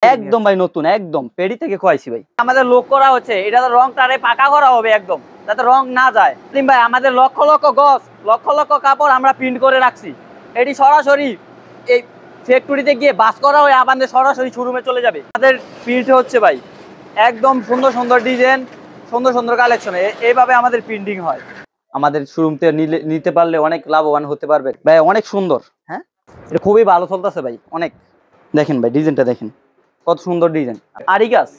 একদম ভাই নতুন, একদম পেডি থেকে খোয়াইছি ভাই। আমাদের লোক করা হচ্ছে, এটা রংটারে পাকা করা হবে একদম, যাতে রং না যায়। ভাই আমাদের লক্ষ লক্ষ গজ, লক্ষ লক্ষ কাপড় আমরা প্রিন্ট করে রাখছি। এটি সরাসরি এই ফ্যাক্টরিতে গিয়ে বাস করা হয়ে আমাদের সরাসরি শোরুমে চলে যাবে। আমাদের প্রিন্ট হচ্ছে ভাই একদম সুন্দর সুন্দর ডিজাইন, সুন্দর সুন্দর কালেকশন, এইভাবে আমাদের প্রিন্টিং হয়। আমাদের শোরুমতে নিতে পারলে অনেক লাভবান হতে পারবে ভাই। অনেক সুন্দর, হ্যাঁ এটা খুবই ভালো চলতেছে ভাই। অনেক দেখেন ভাই, ডিজাইনটা দেখেন কত সুন্দর ডিজাইন। আরি গাছ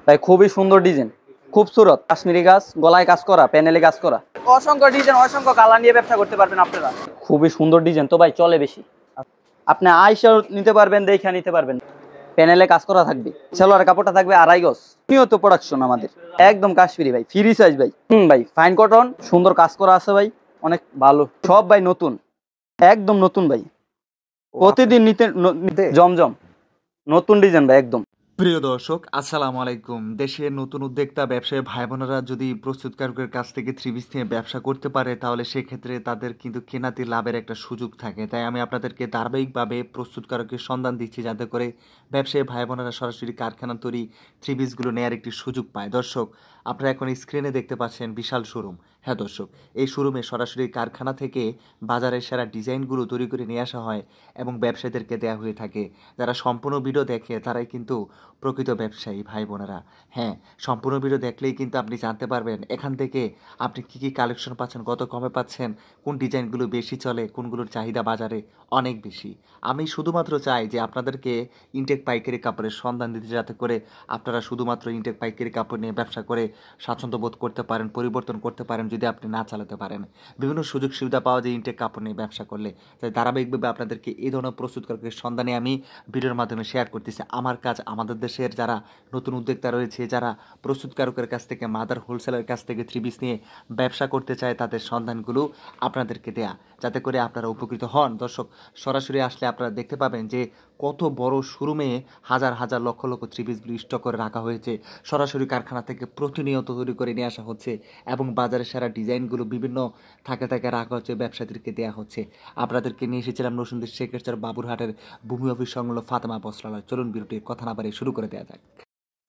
ভাই খুবই সুন্দর ডিজাইন, খুবসুরত কাশ্মীরি গাছ, গলায় কাজ করা, প্যানেলে কাজ করা, অসংখ্য ডিজাইন, অসংখ্য কালার নিয়ে ব্যবসা করতে পারবেন আপনারা। খুবই সুন্দর ডিজাইন তো ভাই, চলে বেশি। আপনি আইসাও নিতে পারবেন, দেখে নিতে পারবেন। প্যানেলে কাজ করা থাকবে, সেলোয়ার কাপড়টা থাকবে আড়াই গজ। নিয়ত প্রোডাকশন আমাদের একদম কাশ্মীরি ভাই, ফ্রি সাইজ ভাই। ভাই ফাইন কটন, সুন্দর কাজ করা আছে ভাই, অনেক ভালো সব ভাই, নতুন একদম নতুন ভাই। প্রতিদিন নিতে জমজম নতুন ডিজাইন ভাই একদম। প্রিয় দর্শক, আসসালামু আলাইকুম। দেশের নতুন উদ্যোক্তা ব্যবসায়ী ভাই বোনেরা যদি প্রস্তুতকারকের কাছ থেকে থ্রি পিস নিয়ে ব্যবসা করতে পারে, তাহলে সেক্ষেত্রে তাদের কিন্তু কেনাতে লাভের একটা সুযোগ থাকে। তাই আমি আপনাদেরকে ধারাবাহিকভাবে প্রস্তুতকারকের সন্ধান দিচ্ছি, যাতে করে ব্যবসায়ী ভাই বোনেরা সরাসরি কারখানা তৈরি থ্রি পিসগুলো নেওয়ার একটি সুযোগ পায়। দর্শক, আপনারা এখন স্ক্রিনে দেখতে পাচ্ছেন বিশাল শোরুম। হ্যাঁ দর্শক, এই শোরুমে সরাসরি কারখানা থেকে বাজারের সেরা ডিজাইনগুলো তৈরি করে নিয়ে আসা হয় এবং ব্যবসায়ীদেরকে দেওয়া হয়ে থাকে। যারা সম্পূর্ণ ভিডিও দেখে তারাই কিন্তু প্রকৃত ব্যবসায়ী ভাই বোনেরা। হ্যাঁ, সম্পূর্ণ ভিডিও দেখলেই কিন্তু আপনি জানতে পারবেন এখান থেকে আপনি কী কী কালেকশন পাচ্ছেন, কত কমে পাচ্ছেন, কোন ডিজাইনগুলো বেশি চলে, কোনগুলোর চাহিদা বাজারে অনেক বেশি। আমি শুধুমাত্র চাই যে আপনাদেরকে ইনটেক পাইকারি কাপড়ের সন্ধান দিতে, যাতে করে আপনারা শুধুমাত্র ইনটেক পাইকারি কাপড় নিয়ে ব্যবসা করে স্বাচ্ছন্দ্য বোধ করতে পারেন, পরিবর্তন করতে পারেন যদি আপনি না চালাতে পারেন। বিভিন্ন সুযোগ সুবিধা পাওয়া যায় ইনটেক কাপড় নিয়ে ব্যবসা করলে। তাই ধারাবাহিকভাবে আপনাদেরকে এই ধরনের প্রস্তুতকারকের সন্ধানে আমি ভিডিওর মাধ্যমে শেয়ার করতেছি। আমার কাজ আমাদের দেশের যারা নতুন উদ্যোক্তা রয়েছে, যারা প্রস্তুতকারকের কাছ থেকে, মাদার হোলসেলের কাছ থেকে থ্রি পিস নিয়ে ব্যবসা করতে চায়, তাদের সন্ধানগুলো আপনাদেরকে দেয়া, যাতে করে আপনারা উপকৃত হন। দর্শক, সরাসরি আসলে আপনারা দেখতে পাবেন যে কত বড় শোরুমে হাজার হাজার লক্ষ লক্ষ থ্রি পিসগুলো স্টক করে রাখা হয়েছে। সরাসরি কারখানা থেকে প্রতিনিয়ত তৈরি করে নিয়ে আসা হচ্ছে এবং বাজারে সেরা ডিজাইনগুলো বিভিন্ন থাকে থাকে রাখা হচ্ছে, ব্যবসায়ীদেরকে দেওয়া হচ্ছে। আপনাদেরকে নিয়ে এসেছিলাম নরসিংদীর শেখেরচর বাবুরহাটের ভূমি অফিস সংলগ্ন ফাতেমা বস্ত্রালয়। চলুন ভিডিওটির কথা না বাড়িয়ে শুরু করে দেওয়া যাক।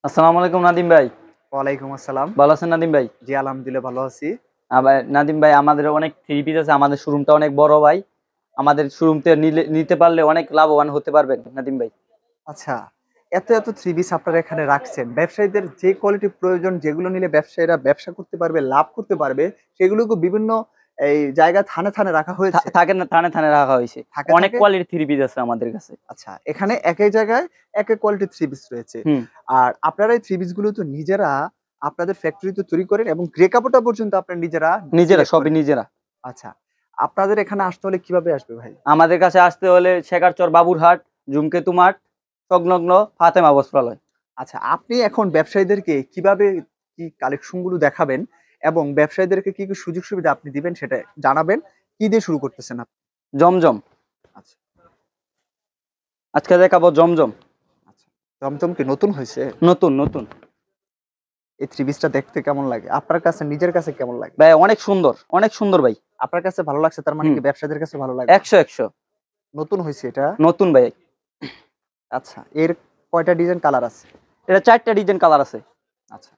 আসসালামু আলাইকুম নাদিম ভাই। ওয়ালাইকুম আসসালাম। ভালো আছেন নাদিম ভাই? জি আলহামদুলিল্লাহ ভালো আছি। নাদিম ভাই, আমাদের অনেক থ্রি পিস আছে, আমাদের শোরুমটা অনেক বড় ভাই। আমাদের শোরুমতে নিতে পারলে অনেক লাভবান হতে পারবেন নাদিম ভাই। আচ্ছা, এত এত থ্রি পিস আপনারা এখানে রাখছেন, ব্যবসায়ীদের যে কোয়ালিটি প্রয়োজন, যেগুলো নিলে ব্যবসায়ীরা ব্যবসা করতে পারবে, লাভ করতে পারবে, সেগুলোকে বিভিন্ন এই জায়গা থানে থানে রাখা হয়েছে। থাকে না, থানে থানে রাখা হয়েছে। অনেক কোয়ালিটি থ্রি পিস আছে আমাদের কাছে। আচ্ছা, এখানে একই জায়গায় এক এক কোয়ালিটি থ্রি পিস রয়েছে। আর আপনারা এই থ্রি পিস গুলো তো নিজেরা আপনাদের ফ্যাক্টরিতে তৈরি করেন এবং গ্রে কাপড়টা পর্যন্ত আপনারা নিজেরা সবই নিজেরা। আচ্ছা, আপনাদের এখানে আসতে হলে কিভাবে আসবে ভাই? আমাদের কাছে আসতে হলে শেখারচর বাবুরহাট, জুমকেতু মাঠ সংলগ্ন ফাতেমা বস্ত্রালয়। আচ্ছা, আপনি এখন ব্যবসায়ীদেরকে কিভাবে কি কালেকশন গুলো দেখাবেন এবং ব্যবসায়ীদেরকে কি কি সুযোগ সুবিধা আপনি দিবেন সেটা জানাবেন। কি দিয়ে শুরু করতেছেন আপনি? জমজম। আচ্ছা, আজকে দেখাবো জমজম। আচ্ছা, জমজম কি নতুন হয়েছে? নতুন নতুন। এই থ্রি পিসটা দেখতে কেমন লাগে আপনার কাছে, নিজের কাছে কেমন লাগে? ভাই অনেক সুন্দর, অনেক সুন্দর ভাই। আপনার কাছে ভালো লাগছে, তার মানে কি ব্যবসায়ীদের কাছে ভালো লাগে? 100 নতুন হয়েছে এটা? নতুন ভাই। আচ্ছা, এর কয়টা ডিজাইন কালার আছে? এটা 4টা ডিজাইন কালার আছে। আচ্ছা,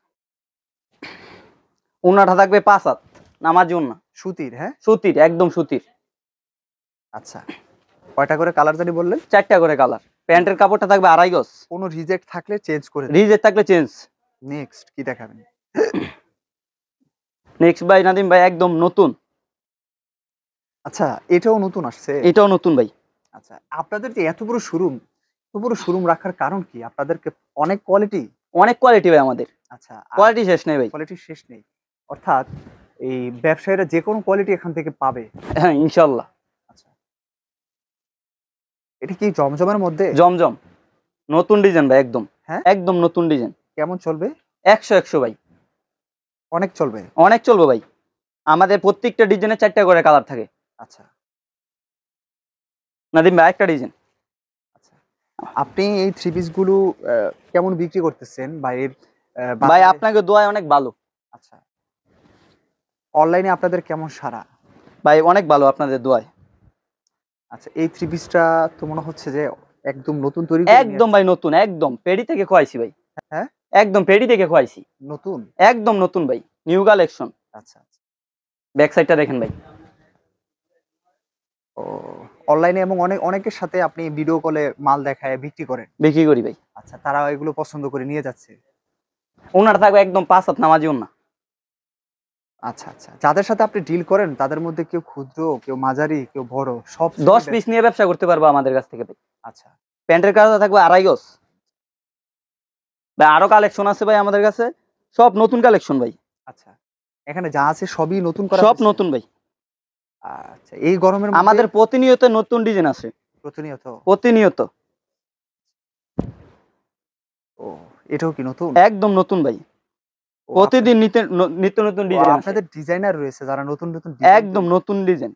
উন্নাটা থাকবে 5 হাত নামাজি উন্না, সুতির? হ্যাঁ, সুতির, একদম সুতির। আচ্ছা, কয়টা করে কালার জানি বললেন? 4টা করে কালার। প্যান্টের কাপড়টা থাকবে আড়াই গজ। কোনো রিজেক্ট থাকলে চেঞ্জ করে দিন। রিজেক্ট থাকলে চেঞ্জ। নেক্সট কি দেখাবেন? নেক্সট ভাই নাদিম ভাই একদম নতুন। আচ্ছা, এটাও নতুন আসছে? এটাও নতুন ভাই। আচ্ছা, আপনাদের যে এত বড় শোরুম, এত বড় শোরুম রাখার কারণ কি? আপনাদেরকে অনেক কোয়ালিটি? অনেক কোয়ালিটি ভাই আমাদের। আচ্ছা, কোয়ালিটি শেষ নেই ভাই। কোয়ালিটি শেষ নেই, অর্থাৎ এই ব্যবসায়ীরা যে কোনো কোয়ালিটি এখান থেকে পাবে? হ্যাঁ ইনশাআল্লাহ। আচ্ছা, এটা কি জমজমের মধ্যে? জমজম নতুন ডিজাইন ভাই, একদম। হ্যাঁ, একদম নতুন ডিজাইন। কেমন চলবে? 100 ভাই। অনেক চলবে? অনেক চলবে ভাই। আমাদের প্রত্যেকটা ডিজাইনে 4টা করে কালার থাকে। আচ্ছা নাদিম ভাই একটা ডিজাইন। আচ্ছা, আপনি এই থ্রি পিস গুলো কেমন বিক্রি করতেছেন বাইরের? ভাই আপনাকে দোয়ায় অনেক ভালো। আচ্ছা, অনলাইনে আপনাদের কেমন সাড়া? ভাই অনেক ভালো আপনাদের দোয়ায়। আচ্ছা, এই থ্রি পিসটা তো মনে হচ্ছে যে একদম নতুন তৈরি করে নিয়ে একদম ভাই নতুন, একদম পেডি থেকে খোয়াইছি ভাই। হ্যাঁ? একদম পেডি থেকে খোয়াইছি, আসছেন। নতুন। একদম নতুন ভাই, নিউ কালেকশন। আচ্ছা আচ্ছা। ব্যাক সাইডটা দেখেন ভাই। ও, অনলাইনে এবং অনেকের সাথে আপনি ভিডিও কলে মাল দেখায় বিক্রি করেন। বিক্রি করি ভাই। আচ্ছা, তারা এগুলো পছন্দ করে নিয়ে যাচ্ছে। ওনার থাকবে একদম 5 হাত নামাজি ওন্না। আচ্ছা আচ্ছা, যাদের সাথে আপনি ডিল করেন তাদের মধ্যে কেউ ক্ষুদ্র, কেউ মাঝারি, কেউ বড়, সব 10 পিস নিয়ে ব্যবসা করতে পারবো আমাদের কাছ থেকে ভাই। আচ্ছা প্যান্টের কাজটা থাকবে 2.5 গজ ভাই। আরো কালেকশন আছে ভাই আমাদের কাছে, সব নতুন কালেকশন ভাই। আচ্ছা, এখানে যা আছে সবই নতুন করা সব হয়েছে? নতুন ভাই। আচ্ছা, এই গরমের মধ্যে আমাদের প্রতিনিয়ত নতুন ডিজাইন আছে, প্রতিনিয়ত। প্রতিনিয়ত। ও, এটাও কি নতুন? একদম নতুন ভাই, ও, প্রতিদিন নিত্য নিত্য নতুন ডিজাইন আছে। আপনাদের ডিজাইনার রয়েছে যারা নতুন নতুন ডিজাইন একদম নতুন ডিজাইন।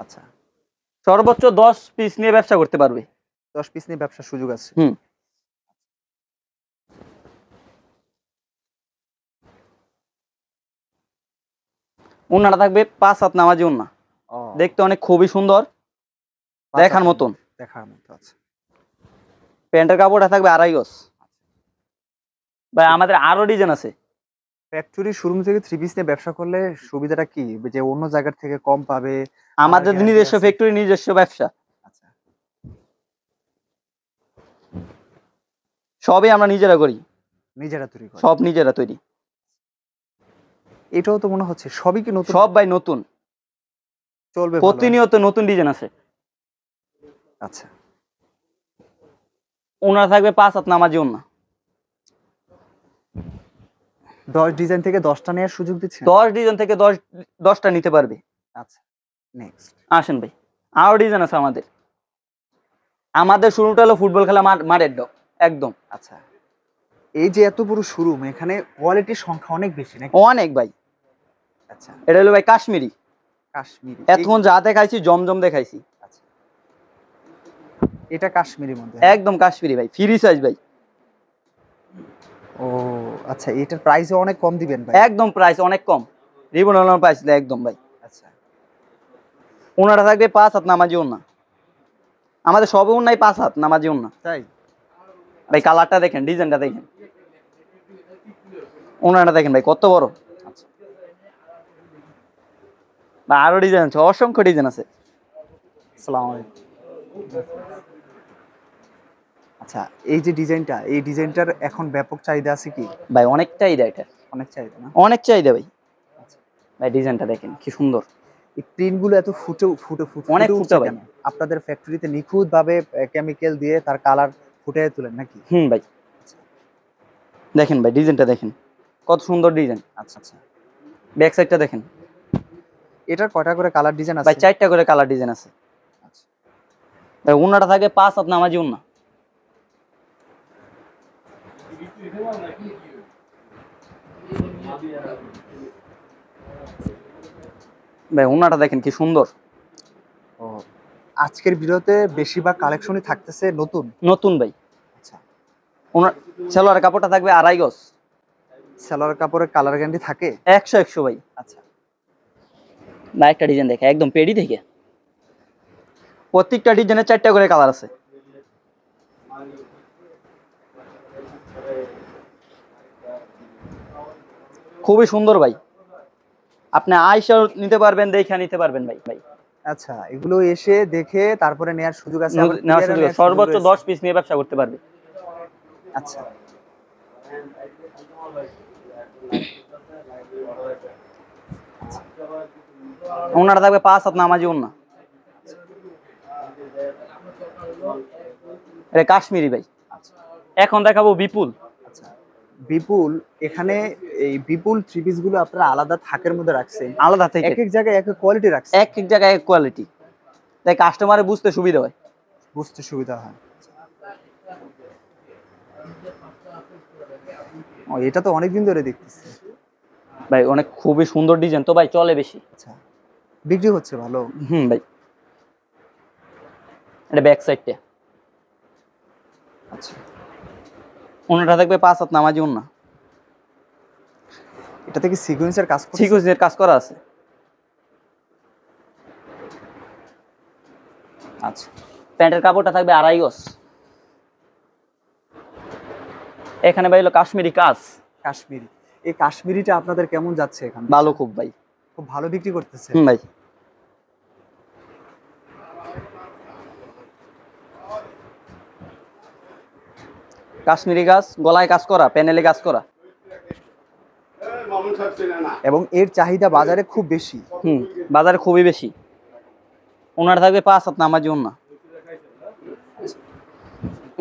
আচ্ছা, সর্বোচ্চ 10 পিস নিয়ে ব্যবসা করতে পারবে। 10 পিস নিয়ে ব্যবসার সুযোগ আছে। হুম। ওন্নাটা থাকবে 5 হাত নামাজি ওন্না, ও, দেখতে অনেক খুবই সুন্দর, দেখার মতন। দেখার মতো আছে। প্যান্টের কাপড়টা থাকবে 2.5 গজ ভাই। আমাদের আরো ডিজাইন আছে। ফ্যাক্টরি শোরুম থেকে 3 পিস নিয়ে ব্যবসা করলে সুবিধাটা কি, যে অন্য জায়গা থেকে কম পাবে? আমাদের guarantee নিজস্ব আছে? ফ্যাক্টরি, নিজস্ব ব্যবসা, আচ্ছা, সবই আমরা নিজেরা করি, নিজেরা তৈরি করে। সব নিজেরা তৈরি। এটাও তো মনে হচ্ছে সবই কি নতুন? সব ভাই নতুন, চলবে ভালো। প্রতিনিয়ত নতুন ডিজাইন আছে। আচ্ছা, ওনারা থাকবে 5 হাত নামাজি ওন্না। 10 ডিজাইন থেকে 10টা নেওয়ার সুযোগ দিচ্ছেন? 10 ডিজাইন থেকে 10টা নিতে পারবে। আচ্ছা, নেক্সট। আসেন ভাই, আরো ডিজাইন আছে আমাদের। আমাদের শুরুটা হলো ফুটবল খেলা মাঠের ডগ একদম। আচ্ছা, এই যে এত বড় শোরুম, এখানে কোয়ালিটির সংখ্যা অনেক বেশি নাকি? অনেক ভাই। আচ্ছা, এটা হলো ভাই কাশ্মীরি। কাশ্মীরি। এতক্ষণ যা দেখাইছি জমজম দেখাইছি। আচ্ছা, এটা কাশ্মীরি মধ্যে? একদম কাশ্মীরি ভাই, ফ্রি সাইজ ভাই। ও আচ্ছা, এটার প্রাইসও অনেক কম দিবেন ভাই? একদম প্রাইস অনেক কম, রিবনাল প্রাইস একদম ভাই। আচ্ছা, ওনারা থাকবে 5 হাত নামাজি ওন্না। আমাদের সব ওন্নাই 5 হাত নামাজি ওন্না তাই? ভাই। কালারটা দেখেন, ডিজাইনটা দেখেন, ওনারা দেখেন ভাই কত বড়। আচ্ছা, বা আরো ডিজাইন আছে, অসংখ্য ডিজাইন আছে। আসসালামু আলাইকুম। আচ্ছা, এই যে ডিজাইনটা, এই ডিজাইনটার এখন ব্যাপক চাহিদা আছে কি? ভাই অনেক চাহিদা, এটা অনেক চাহিদা না? অনেক চাহিদা ভাই। আচ্ছা, ভাই ডিজাইনটা দেখেন কি সুন্দর। এই প্রিন্টগুলো এত অনেক ফুটে ফুটে উঠছে ভাই। কেন? আপনাদের ফ্যাক্টরিতে নিখুঁত ভাবে কেমিক্যাল দিয়ে তার কালার ফুটিয়ে তোলেন নাকি? হুম ভাই, দেখেন ভাই ডিজাইনটা দেখেন কত সুন্দর ডিজাইন। আচ্ছা আচ্ছা, ব্যাক সাইডটা দেখেন এটার কয়টা করে কালার ডিজাইন ভাই, আছে? 4টা করে কালার ডিজাইন আছে। আচ্ছা, ভাই ওন্নাটা থাকে 5 হাত নামাজি ওন্না। ভাই ওন্নাটা দেখেন কি সুন্দর। ও, আজকের ভিডিওতে বেশিরভাগ কালেকশনই থাকতেছে নতুন। নতুন ভাই। আচ্ছা, ওনার সেলোয়ার কাপড়টা থাকবে 2.5 গজ। সালোয়ার কাপড়ের কালার গ্যারান্টি থাকে? 100 ভাই। আচ্ছা, না একটা ডিজাইন দেখে একদম পেডি থেকে, প্রত্যেকটা ডিজাইনের 4টা করে কালার আছে। খুবই সুন্দর ভাই, আপনি আইসা নিতে পারবেন, দেখে নিতে পারবেন ভাই। ভাই আচ্ছা, এগুলো এসে দেখে তারপরে নেয়ার সুযোগ আছে? আবার নেওয়ার কুরিয়ারে সুযোগ আছে। নেয়ার সুযোগ সর্বোচ্চ রয়েছে? 10 পিস নিয়ে ব্যবসা করতে পারবে। আচ্ছা, ওনারা থাকবে 5 হাত নামাজি ওন্না। এটা কাশ্মীরি ভাই। এখন দেখাবো বিপুল। আচ্ছা, বিপুল। এখানে এই বিপুল থ্রি পিস গুলো আপনারা আলাদা থাকের মধ্যে রাখছেন, আলাদা থেকে এক এক জায়গায় এক এক কোয়ালিটি রাখছেন? এক এক জায়গায় এক কোয়ালিটি, তাই কাস্টমারে বুঝতে সুবিধা হয়। বুঝতে সুবিধা হয়। ও, এটা তো অনেকদিন ধরে দেখতেছি ভাই অনেক খুবই সুন্দর ডিজাইন তো ভাই, চলে বেশি। আচ্ছা, বিক্রি হচ্ছে ভালো? হুম ভাই। এটা ব্যাক সাইডটা। আচ্ছা, ওনাটা থাকবে 5 হাত নামাজি ওন্না। এটা থেকে সিকোয়েন্সের কাজ করছে? সিকোয়েন্সের কাজ করা আছে। আচ্ছা, প্যান্টের কাপড়টা থাকবে 2.5 গজ। এখানে ভাই হলো কাশ্মীরি কাজ। কাশ্মীরি, এই কাশ্মীরিটা আপনাদের কেমন যাচ্ছে এখানে? ভালো খুব ভাই। খুব ভালো বিক্রি করতেছে। ভাই কাশ্মীরি কাজ, গলায় কাজ করা, প্যানেলে কাজ করা। এবং এর চাহিদা বাজারে খুব বেশি। বাজারে খুবই বেশি। ওনার থাকবে 5 হাত নামাজি ওন্না।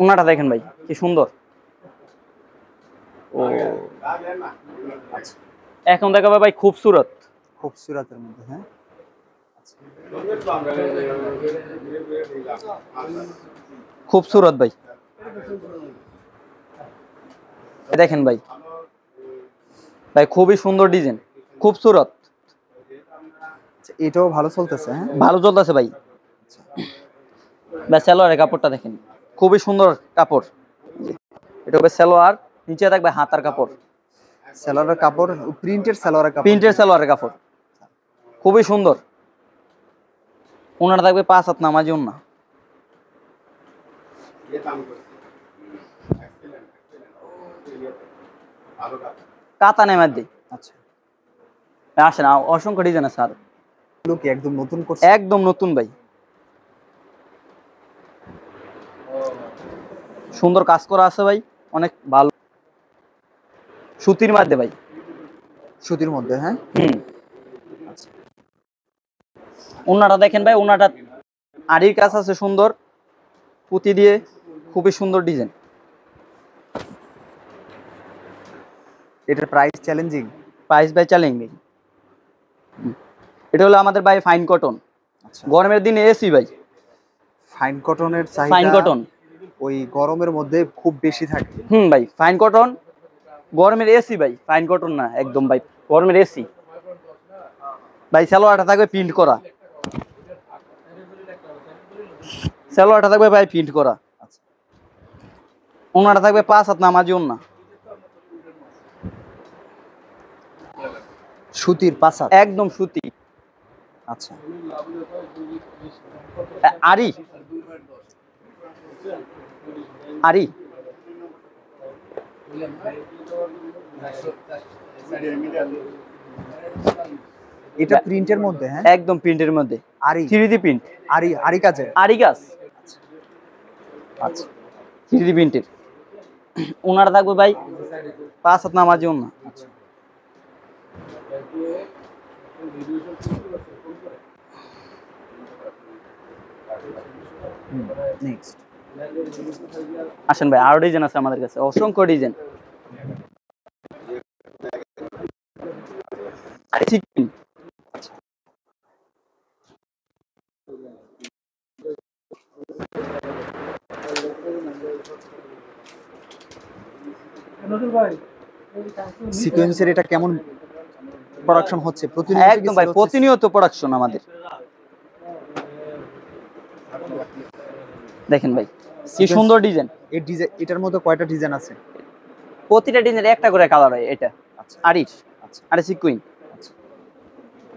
ওনাটা দেখেন ভাই কি সুন্দর। ও এখন দেখাবে ভাই খুবসুরত। খুবসুরতের মধ্যে, হ্যাঁ। খুবসুরত ভাই, দেখেন ভাই, ভাই খুবই সুন্দর ডিজাইন, খুবসুরত। এটাও ভালো চলতেছে, হ্যাঁ। ভালো চলতেছে ভাই। ভাই সালোয়ারের কাপড়টা দেখেন, খুবই সুন্দর কাপড়। এটা হবে সালোয়ার, নিচে থাকবে হাতার কাপড়। সালোয়ারের কাপড় প্রিন্টের সালোয়ারের কাপড়, প্রিন্টের সালোয়ারের কাপড়, খুবই সুন্দর। ওনারা থাকবে 5 হাত নামাজি ওন্না। কাতানের মধ্যে। আচ্ছা, আসেন, অসংখ্য ডিজাইন আছে। আর এগুলো কি একদম নতুন করছে? একদম নতুন ভাই, সুন্দর কাজ করা আছে ভাই, অনেক ভালো। সুতির মধ্যে ভাই, সুতির মধ্যে, হ্যাঁ। আচ্ছা, ওনাটা দেখেন ভাই, ওনাটা আড়ির কাজ আছে সুন্দর, পুঁতি দিয়ে, খুবই সুন্দর ডিজাইন। এটার প্রাইস চ্যালেঞ্জিং? প্রাইস ভাই চ্যালেঞ্জিং। এটা হলো আমাদের ভাই ফাইন কটন। আচ্ছা, গরমের দিনে এসি ভাই, ফাইন কটনের ফাইন চাহিদা কটন ওই গরমের মধ্যে খুব বেশি থাকে। ভাই ফাইন কটন, গরমের এসি ভাই, ফাইন কটন না একদম ভাই, গরমের এসি ভাই। সালোয়ারটা থাকবে প্রিন্ট করা, সালোয়ারটা থাকবে ভাই প্রিন্ট করা। আচ্ছা, ওনাটা থাকবে 5 হাত নামাজি ওন্না। সুতির পাঁচা, একদম সুতি। আচ্ছা, আরি আরি এটা প্রিন্টের মধ্যে, হ্যাঁ। একদম প্রিন্টের মধ্যে, আরি 3D প্রিন্ট, আরি আরি কাজে, আরি গাছ। আচ্ছা, 3D প্রিন্টের। ওনারা থাকবে ভাই 5 হাত নামাজি ওন্না। আচ্ছা। নেক্সট আসেন ভাই, আরো ডিজাইন আছে আমাদের কাছে, অসংখ্য ডিজাইন। সিকোয়েন্সের এটা কেমন প্রোডাকশন হচ্ছে? প্রতিনিয়ত একদম ভাই, প্রতিনিয়ত প্রোডাকশন আমাদের। দেখেন ভাই কি সুন্দর ডিজাইন। এই ডিজাইন, এটার মধ্যে কয়টা ডিজাইন আছে? প্রতিটা ডিজাইনের একটা করে কালার হয়। এটা আচ্ছা, আরিশ, আচ্ছা, আরে সিকুইন। আচ্ছা,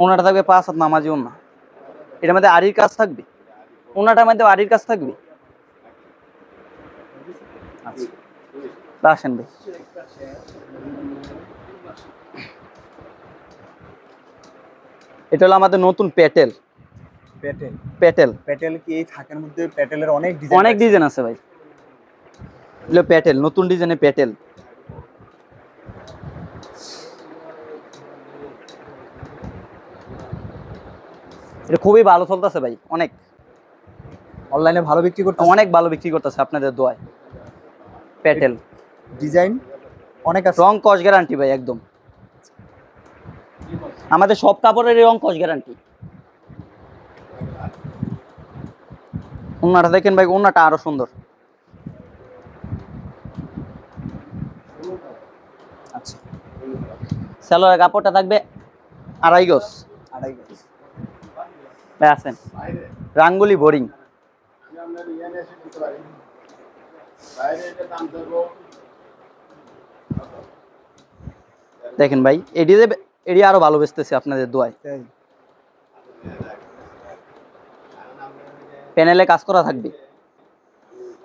ওনাটা থাকবে 5 হাত নামাজি ওন্না। এটার মধ্যে আরির কাজ থাকবে, ওনাটার মধ্যে আরির কাজ থাকবে। আচ্ছা, আসেন ভাই, এটা হলো আমাদের নতুন প্যাটেল। প্যাটেল, প্যাটেল, প্যাটেল কি এই থাকের মধ্যে? প্যাটেলের অনেক ডিজাইন, অনেক ডিজাইন আছে ভাই। এগুলো প্যাটেল, নতুন ডিজাইনের প্যাটেল। এটা খুবই ভালো চলতেছে ভাই, অনেক অনলাইনে ভালো বিক্রি করতে, অনেক ভালো বিক্রি করতেছে আপনাদের দোয়ায়। প্যাটেল ডিজাইন অনেক আছে। রং কস গ্যারান্টি ভাই, একদম আমাদের সব কাপড়ের রং কস গ্যারান্টি। ওনাটা দেখেন ভাই, ওনাটা আরো সুন্দর। আচ্ছা, সালোয়ারের কাপড়টা থাকবে 2.5 গজ। 2.5 গজ। ভাই আছেন, রাঙ্গুলি বোরিং। দেখেন ভাই, এডি আরো ভালো বেচতেছে আপনাদের দোয়ায়। তাই? প্যানেলে কাজ করা থাকবে,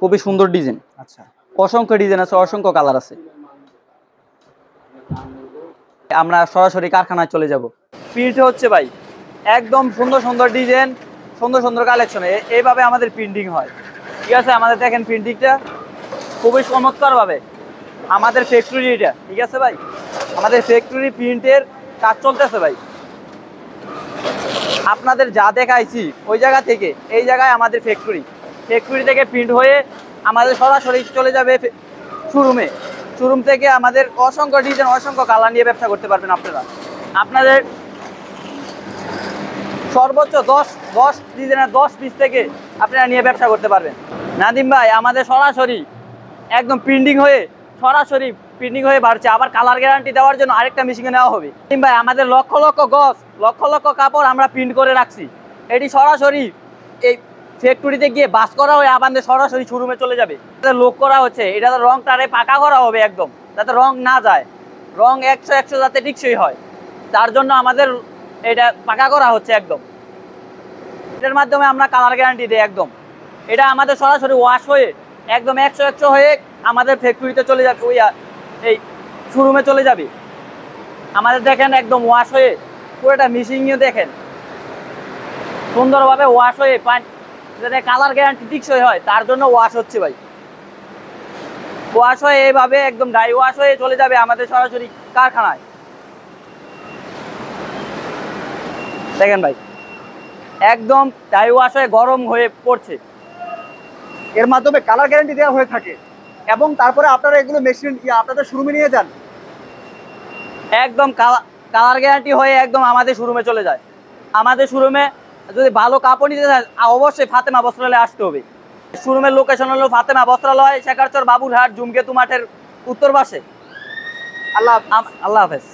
খুবই সুন্দর ডিজাইন, আচ্ছা অসংখ্য ডিজাইন আছে, অসংখ্য কালার আছে। আমরা সরাসরি কারখানায় চলে যাব। প্রিন্ট হচ্ছে ভাই একদম সুন্দর সুন্দর ডিজাইন, সুন্দর সুন্দর কালেকশন, এইভাবে আমাদের প্রিন্টিং হয়। ঠিক আছে, আমাদের দেখেন প্রিন্টিংটা খুবই চমৎকার ভাবে আমাদের ফ্যাক্টরি, এটা ঠিক আছে ভাই, আমাদের ফ্যাক্টরি প্রিন্টের কাজ চলতেছে ভাই। আপনাদের যা দেখাইছি ওই জায়গা থেকে এই জায়গায় আমাদের ফ্যাক্টরি থেকে প্রিন্ট হয়ে আমাদের সরাসরি চলে যাবে শোরুমে। শোরুম থেকে আমাদের অসংখ্য ডিজাইন, অসংখ্য কালার নিয়ে ব্যবসা করতে পারবেন আপনারা। আপনাদের সর্বোচ্চ 10 ডিজাইনের 10 পিস থেকে আপনারা নিয়ে ব্যবসা করতে পারবেন। নাদিম ভাই আমাদের সরাসরি একদম প্রিন্টিং হয়ে বাড়ছে, আবার কালার গ্যারান্টি দেওয়ার জন্য আরেকটা মেশিনে নেওয়া হবে। নাদিম ভাই আমাদের লক্ষ লক্ষ গজ, লক্ষ লক্ষ কাপড় আমরা প্রিন্ট করে রাখছি। এটি সরাসরি এই ফ্যাক্টরিতে গিয়ে বাস করা হয়ে আমাদের সরাসরি শোরুমে চলে যাবে। লোক করা হচ্ছে, এটা রংটারে পাকা করা হবে একদম, যাতে রং না যায়, রং 100 যাতে টিকসই হয়, তার জন্য আমাদের এটা পাকা করা হচ্ছে একদম। এটার মাধ্যমে আমরা কালার গ্যারান্টি দিই একদম। এটা আমাদের সরাসরি ওয়াশ হয়ে একদম 100 হয়ে আমাদের ফ্যাক্টরিতে চলে যাবে, ওই এই শোরুমে চলে যাবে। আমাদের দেখেন একদম ওয়াশ হয়ে পুরোটা মিশিংয়ে দেখেন সুন্দরভাবে ওয়াশ হয়ে যাতে কালার গ্যারান্টি টিকসই হয়, তার জন্য ওয়াশ হচ্ছে ভাই। ওয়াশ হয়ে এইভাবে একদম ড্রাই ওয়াশ হয়ে চলে যাবে আমাদের সরাসরি কারখানায়। দেখেন ভাই একদম ড্রাই ওয়াশ হয়ে গরম হয়ে পড়ছে। এর মাধ্যমে কালার গ্যারান্টি দেওয়া হয়ে থাকে এবং তারপরে আপনারা এগুলো মেশিন আপনাদের শোরুমে নিয়ে যান। একদম কালার গ্যারান্টি হয়ে একদম আমাদের শোরুমে চলে যায়। আমাদের শোরুমে যদি ভালো কাপড় নিতে চান অবশ্যই ফাতেমা বস্ত্রালয়ে আসতে হবে। শোরুমের লোকেশন হলো ফাতেমা বস্ত্রালয়, শেখারচর বাবুরহাট, জুমকেতু মাঠের উত্তর পাশে। আল্লাহ হাফেজ।